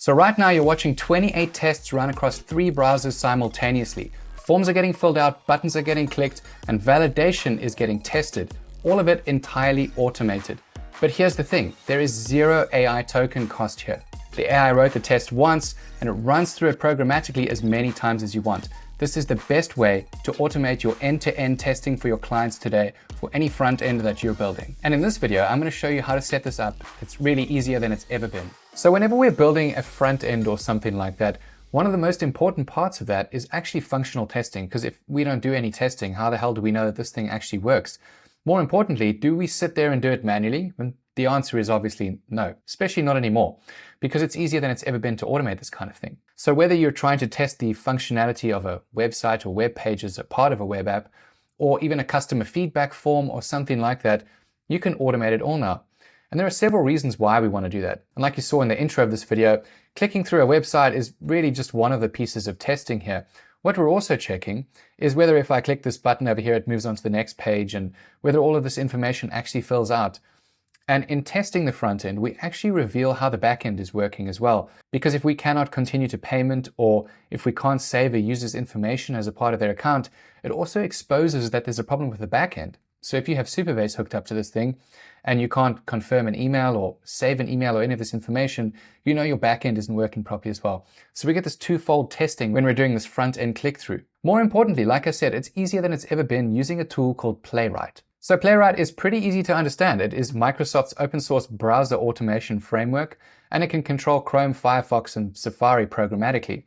So right now you're watching 28 tests run across 3 browsers simultaneously. Forms are getting filled out, buttons are getting clicked, and validation is getting tested. All of it entirely automated. But here's the thing, there is zero AI token cost here. The AI wrote the test once and it runs through it programmatically as many times as you want. This is the best way to automate your end-to-end testing for your clients today for any front end that you're building. And in this video, I'm going to show you how to set this up. It's really easier than it's ever been. So whenever we're building a front end or something like that, one of the most important parts of that is actually functional testing, because if we don't do any testing, how the hell do we know that this thing actually works? More importantly, do we sit there and do it manually? And the answer is obviously no, especially not anymore, because it's easier than it's ever been to automate this kind of thing. So whether you're trying to test the functionality of a website or web page as a part of a web app, or even a customer feedback form or something like that, you can automate it all now. And there are several reasons why we want to do that. And like you saw in the intro of this video, clicking through a website is really just one of the pieces of testing here. What we're also checking is whether if I click this button over here, it moves on to the next page, and whether all of this information actually fills out. And in testing the front end, we actually reveal how the back end is working as well. Because if we cannot continue to payment, or if we can't save a user's information as a part of their account, it also exposes that there's a problem with the back end. So if you have Superbase hooked up to this thing and you can't confirm an email or save an email or any of this information, you know your backend isn't working properly as well. So we get this twofold testing when we're doing this front end click through. More importantly, like I said, it's easier than it's ever been using a tool called Playwright. So Playwright is pretty easy to understand. It is Microsoft's open source browser automation framework, and it can control Chrome, Firefox, and Safari programmatically.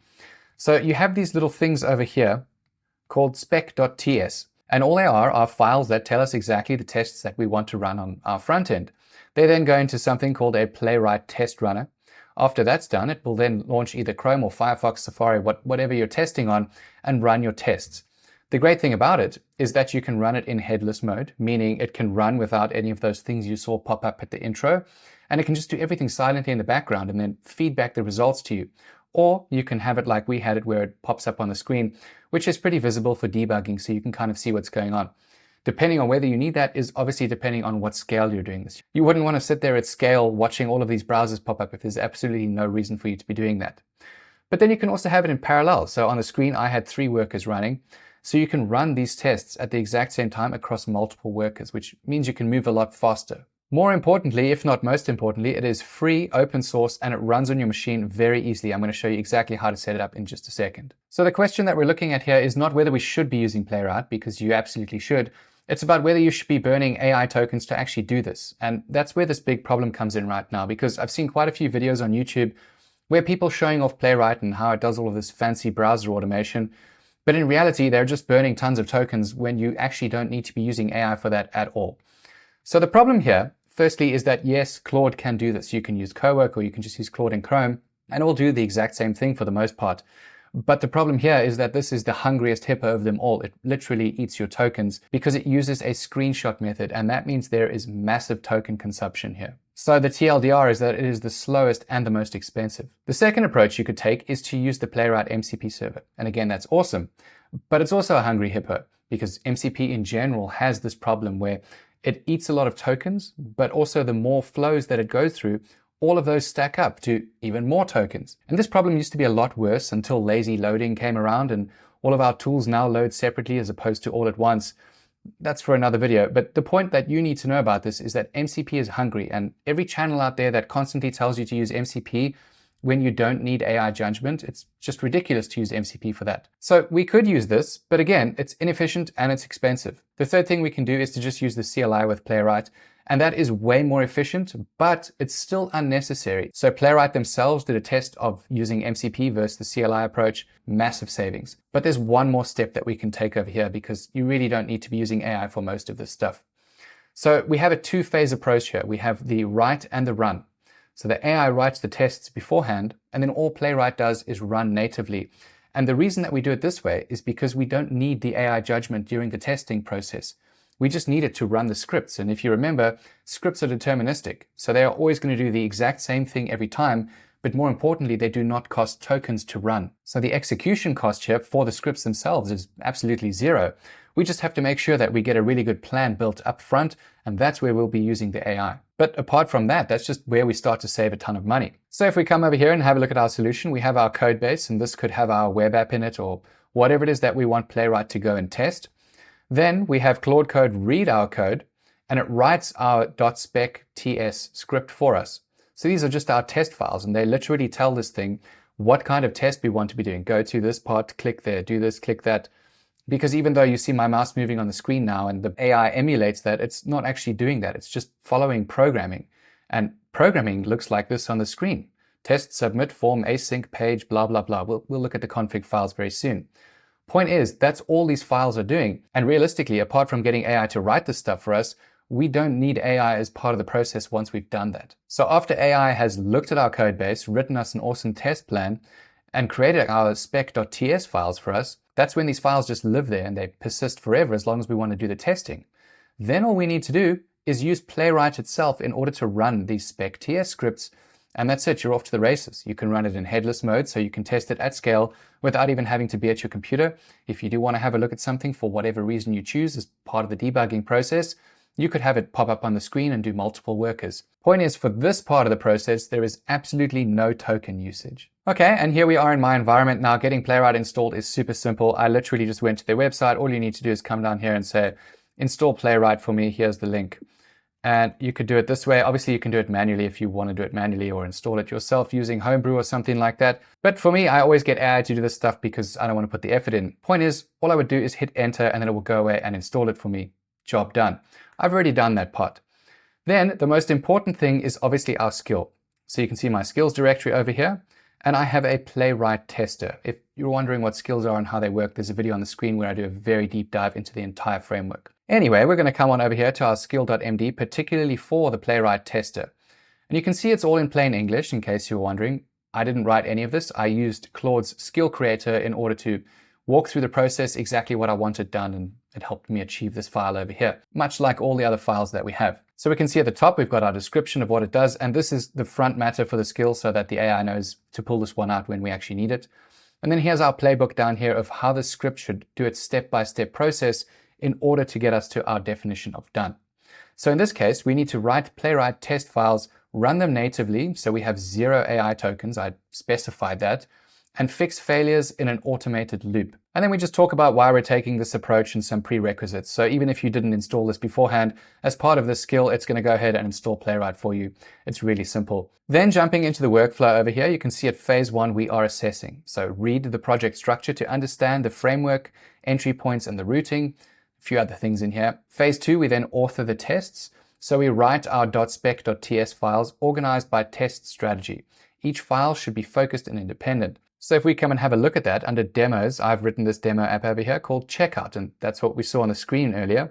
So you have these little things over here called spec.ts. And all they are files that tell us exactly the tests that we want to run on our front end. They then go into something called a Playwright test runner. After that's done, it will then launch either Chrome or Firefox Safari, whatever you're testing on, and run your tests. The great thing about it is that you can run it in headless mode, meaning it can run without any of those things you saw pop up at the intro, and it can just do everything silently in the background and then feed back the results to you. Or you can have it like we had it, where it pops up on the screen, which is pretty visible for debugging, so you can kind of see what's going on. Depending on whether you need that is obviously depending on what scale you're doing this. You wouldn't want to sit there at scale watching all of these browsers pop up if there's absolutely no reason for you to be doing that. But then you can also have it in parallel. So on the screen, I had 3 workers running. So you can run these tests at the exact same time across multiple workers, which means you can move a lot faster. More importantly, if not most importantly, it is free, open source, and it runs on your machine very easily. I'm going to show you exactly how to set it up in just a second. So the question that we're looking at here is not whether we should be using Playwright, because you absolutely should. It's about whether you should be burning AI tokens to actually do this. And that's where this big problem comes in right now, because I've seen quite a few videos on YouTube where people showing off Playwright and how it does all of this fancy browser automation. But in reality, they're just burning tons of tokens when you actually don't need to be using AI for that at all. So the problem here, firstly, is that yes, Claude can do this. You can use Cowork, or you can just use Claude in Chrome, and it will do the exact same thing for the most part. But the problem here is that this is the hungriest hippo of them all. It literally eats your tokens because it uses a screenshot method, and that means there is massive token consumption here. So the TLDR is that it is the slowest and the most expensive. The second approach you could take is to use the Playwright MCP server. And again, that's awesome, but it's also a hungry hippo, because MCP in general has this problem where it eats a lot of tokens, but also the more flows that it goes through, all of those stack up to even more tokens. And this problem used to be a lot worse until lazy loading came around, and all of our tools now load separately as opposed to all at once. That's for another video. But the point that you need to know about this is that MCP is hungry, and every channel out there that constantly tells you to use MCP when you don't need AI judgment, it's just ridiculous to use MCP for that. So we could use this, but again, it's inefficient and it's expensive. The third thing we can do is to just use the CLI with Playwright, and that is way more efficient, but it's still unnecessary. So Playwright themselves did a test of using MCP versus the CLI approach, massive savings. But there's one more step that we can take over here, because you really don't need to be using AI for most of this stuff. So we have a 2-phase approach here. We have the write and the run. So the AI writes the tests beforehand, and then all Playwright does is run natively. And the reason that we do it this way is because we don't need the AI judgment during the testing process. We just need it to run the scripts. And if you remember, scripts are deterministic. So they are always going to do the exact same thing every time, but more importantly, they do not cost tokens to run. So the execution cost here for the scripts themselves is absolutely zero. We just have to make sure that we get a really good plan built up front, and that's where we'll be using the AI. But apart from that, that's just where we start to save a ton of money. So if we come over here and have a look at our solution, we have our code base, and this could have our web app in it or whatever it is that we want Playwright to go and test. Then we have Claude Code read our code, and it writes our .spec.ts script for us. So these are just our test files, and they literally tell this thing what kind of test we want to be doing. Go to this part, click there, do this, click that. Because even though you see my mouse moving on the screen now and the AI emulates that, it's not actually doing that. It's just following programming. And programming looks like this on the screen. Test, submit, form, async, page, blah, blah, blah. We'll look at the config files very soon. Point is, that's all these files are doing. And realistically, apart from getting AI to write this stuff for us, we don't need AI as part of the process once we've done that. So after AI has looked at our code base, written us an awesome test plan, and created our spec.ts files for us, that's when these files just live there and they persist forever as long as we want to do the testing. Then all we need to do is use Playwright itself in order to run these spec.ts scripts, and that's it, you're off to the races. You can run it in headless mode, so you can test it at scale without even having to be at your computer. If you do want to have a look at something for whatever reason you choose as part of the debugging process, you could have it pop up on the screen and do multiple workers. Point is, for this part of the process, there is absolutely no token usage. Okay, and here we are in my environment now. Getting Playwright installed is super simple. I literally just went to their website. All you need to do is come down here and say, install Playwright for me. Here's the link. And you could do it this way. Obviously, you can do it manually if you want to do it manually or install it yourself using Homebrew or something like that. But for me, I always get AI to do this stuff because I don't want to put the effort in. Point is, all I would do is hit enter and then it will go away and install it for me. Job done. I've already done that part. Then the most important thing is obviously our skill. So you can see my skills directory over here, and I have a Playwright tester. If you're wondering what skills are and how they work, there's a video on the screen where I do a very deep dive into the entire framework. Anyway, we're going to come on over here to our skill.md, particularly for the Playwright tester. And you can see it's all in plain English, in case you're wondering. I didn't write any of this. I used Claude's skill creator in order to walk through the process exactly what I wanted done, and it helped me achieve this file over here, much like all the other files that we have. So we can see at the top, we've got our description of what it does, and this is the front matter for the skill so that the AI knows to pull this one out when we actually need it. And then here's our playbook down here of how the script should do its step-by-step process in order to get us to our definition of done. So in this case, we need to write Playwright test files, run them natively, so we have 0 AI tokens, I specified that, and fix failures in an automated loop. And then we just talk about why we're taking this approach and some prerequisites. So even if you didn't install this beforehand, as part of this skill, it's going to go ahead and install Playwright for you. It's really simple. Then jumping into the workflow over here, you can see at phase 1, we are assessing. So read the project structure to understand the framework, entry points, and the routing. A few other things in here. Phase 2, we then author the tests. So we write our .spec.ts files organized by test strategy. Each file should be focused and independent. So if we come and have a look at that, under demos, I've written this demo app over here called Checkout, and that's what we saw on the screen earlier. And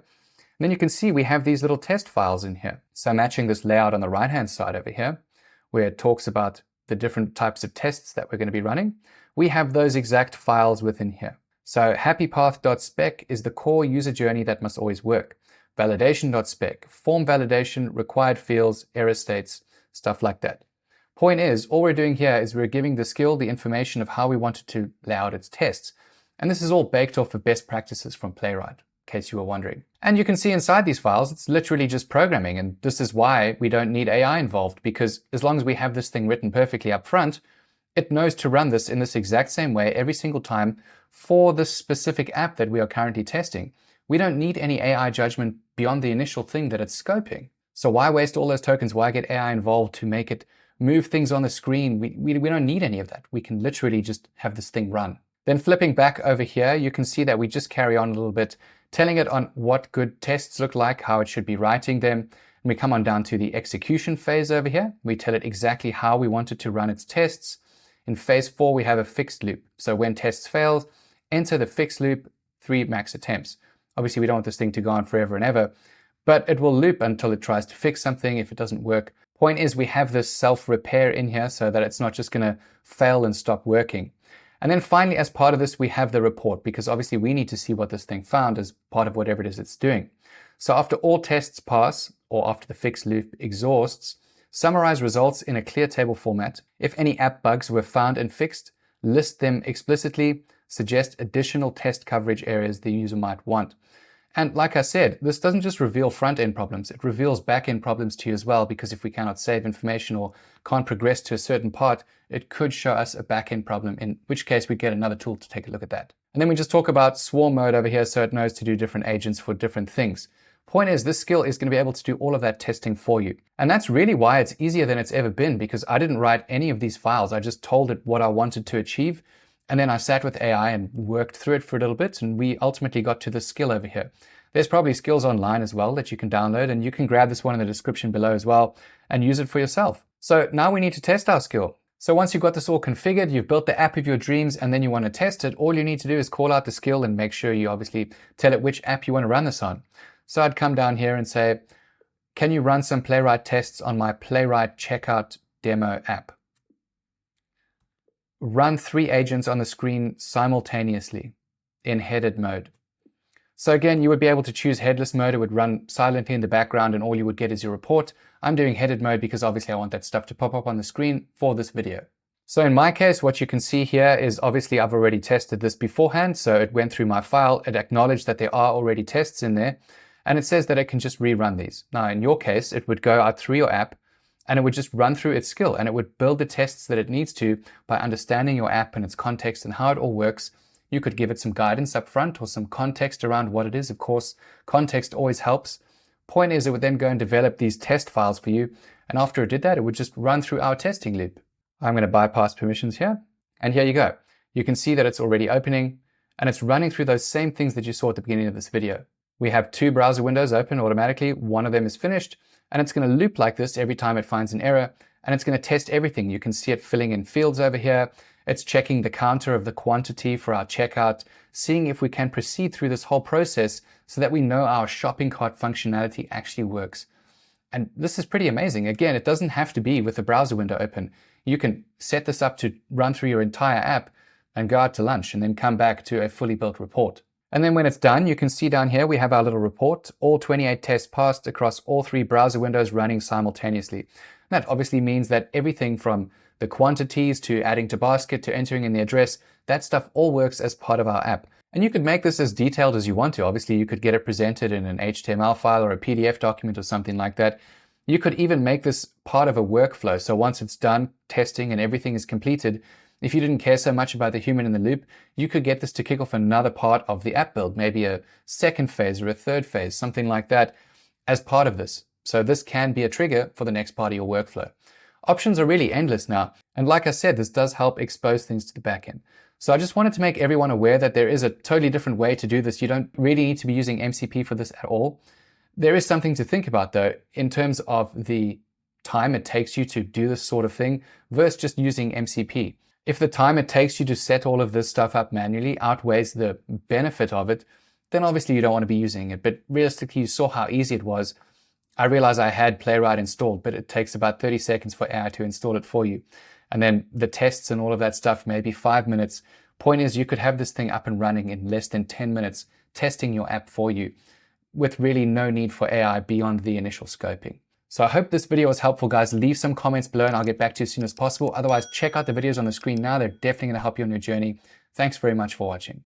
then you can see we have these little test files in here. So matching this layout on the right-hand side over here, where it talks about the different types of tests that we're going to be running, we have those exact files within here. So happypath.spec is the core user journey that must always work. Validation.spec, form validation, required fields, error states, stuff like that. Point is, all we're doing here is we're giving the skill the information of how we want it to lay out its tests. And this is all baked off of best practices from Playwright, in case you were wondering. And you can see inside these files, it's literally just programming. And this is why we don't need AI involved, because as long as we have this thing written perfectly up front, it knows to run this in this exact same way every single time for this specific app that we are currently testing. We don't need any AI judgment beyond the initial thing that it's scoping. So why waste all those tokens? Why get AI involved to make it move things on the screen? We don't need any of that. We can literally just have this thing run. Then flipping back over here, you can see that we just carry on a little bit, telling it on what good tests look like, how it should be writing them. And we come on down to the execution phase over here. We tell it exactly how we want it to run its tests. In phase 4, we have a fixed loop. So when tests fail, enter the fixed loop, 3 max attempts. Obviously, we don't want this thing to go on forever and ever, but it will loop until it tries to fix something if it doesn't work. Point is, we have this self-repair in here so that it's not just going to fail and stop working. And then finally, as part of this, we have the report, because obviously we need to see what this thing found as part of whatever it is it's doing. So after all tests pass, or after the fixed loop exhausts, summarize results in a clear table format. If any app bugs were found and fixed, list them explicitly, suggest additional test coverage areas the user might want. And like I said, this doesn't just reveal front-end problems, it reveals back-end problems to you as well, because if we cannot save information or can't progress to a certain part, it could show us a back-end problem, in which case we get another tool to take a look at that. And then we just talk about swarm mode over here, so it knows to do different agents for different things. Point is, this skill is going to be able to do all of that testing for you. And that's really why it's easier than it's ever been, because I didn't write any of these files. I just told it what I wanted to achieve. And then I sat with AI and worked through it for a little bit, and we ultimately got to this skill over here. There's probably skills online as well that you can download, and you can grab this one in the description below as well and use it for yourself. So now we need to test our skill. So once you've got this all configured, you've built the app of your dreams, and then you want to test it, all you need to do is call out the skill and make sure you obviously tell it which app you want to run this on. So I'd come down here and say, can you run some Playwright tests on my Playwright checkout demo app? Run 3 agents on the screen simultaneously in headed mode. So again, you would be able to choose headless mode. It would run silently in the background and all you would get is your report. I'm doing headed mode because obviously I want that stuff to pop up on the screen for this video. So in my case, what you can see here is obviously I've already tested this beforehand. So it went through my file, it acknowledged that there are already tests in there, and it says that it can just rerun these. Now in your case, it would go out through your app and it would just run through its skill and it would build the tests that it needs to by understanding your app and its context and how it all works. You could give it some guidance up front or some context around what it is. Of course, context always helps. Point is, it would then go and develop these test files for you. And after it did that, it would just run through our testing loop. I'm going to bypass permissions here. And here you go. You can see that it's already opening and it's running through those same things that you saw at the beginning of this video. We have 2 browser windows open automatically. One of them is finished and it's going to loop like this every time it finds an error. And it's going to test everything. You can see it filling in fields over here. It's checking the counter of the quantity for our checkout, seeing if we can proceed through this whole process so that we know our shopping cart functionality actually works. And this is pretty amazing. Again, it doesn't have to be with the browser window open. You can set this up to run through your entire app and go out to lunch and then come back to a fully built report. And then when it's done, you can see down here we have our little report, all 28 tests passed across all 3 browser windows running simultaneously. That obviously means that everything from the quantities to adding to basket to entering in the address, that stuff all works as part of our app. And you could make this as detailed as you want to. Obviously, you could get it presented in an HTML file or a PDF document or something like that. You could even make this part of a workflow. So once it's done, testing and everything is completed, if you didn't care so much about the human in the loop, you could get this to kick off another part of the app build, maybe a second phase or a third phase, something like that as part of this. So this can be a trigger for the next part of your workflow. Options are really endless now. And like I said, this does help expose things to the backend. So I just wanted to make everyone aware that there is a totally different way to do this. You don't really need to be using MCP for this at all. There is something to think about though, in terms of the time it takes you to do this sort of thing versus just using MCP. If the time it takes you to set all of this stuff up manually outweighs the benefit of it, then obviously you don't want to be using it. But realistically, you saw how easy it was. I realized I had Playwright installed, but it takes about 30 seconds for AI to install it for you. And then the tests and all of that stuff, maybe 5 minutes. Point is, you could have this thing up and running in less than 10 minutes, testing your app for you, with really no need for AI beyond the initial scoping. So I hope this video was helpful, guys. Leave some comments below and I'll get back to you as soon as possible. Otherwise, check out the videos on the screen now. They're definitely going to help you on your journey. Thanks very much for watching.